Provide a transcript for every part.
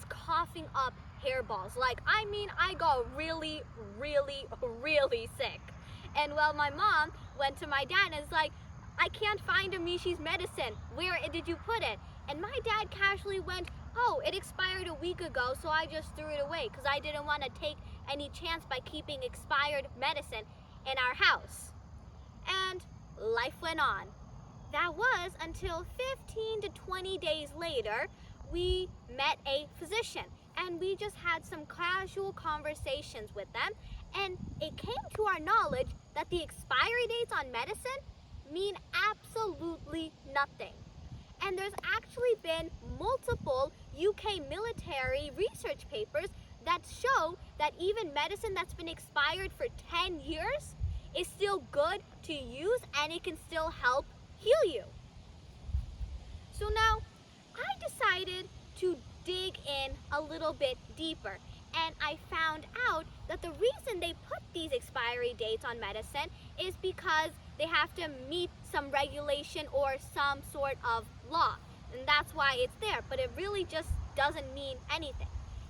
coughing up hairballs. I got really, really, really sick. And well, my mom went to my dad and is like, I can't find Amishi's medicine. Where did you put it? And my dad casually went, oh, it expired a week ago, so I just threw it away because I didn't want to take any chance by keeping expired medicine in our house. And life went on. That was until 15 to 20 days later, we met a physician and we just had some casual conversations with them, and it came to our knowledge that the expiry dates on medicine mean absolutely nothing. And there's actually been multiple UK military research papers that show that even medicine that's been expired for 10 years is still good to use and it can still help heal you. So now I decided to dig in a little bit deeper, and I found out that the reason they put these expiry dates on medicine is because they have to meet some regulation or some sort of law, and that's why it's there, but it really just doesn't mean anything.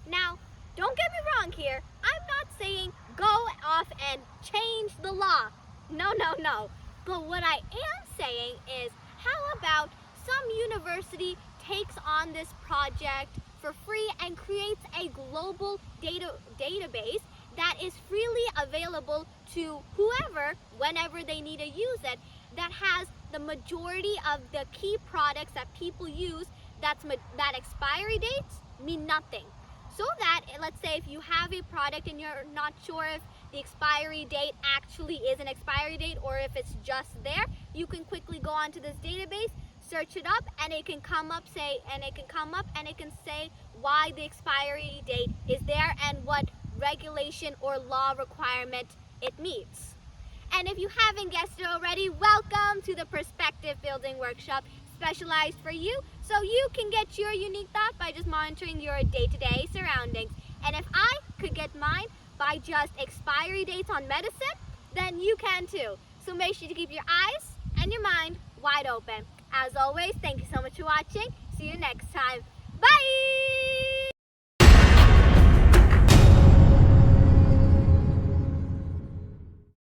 Now, don't get me wrong here, I'm not saying go off and change the law. No. But what I am saying is, how about some university takes on this project for free and creates a global database that is freely available to whoever, whenever they need to use it, that has the majority of the key products that people use that expiry dates mean nothing. So that, let's say if you have a product and you're not sure if the expiry date actually is an expiry date or if it's just there, you can quickly go onto this database, search it up, and it can come up and it can say why the expiry date is there and what regulation or law requirement it meets. And if you haven't guessed it already, welcome to the Perspective Building Workshop, specialized for you, so you can get your unique thought by just monitoring your day-to-day surroundings. And if I could get mine by just expiry dates on medicine, then you can too. So make sure to keep your eyes and your mind wide open. As always, thank you so much for watching. See you next time. Bye!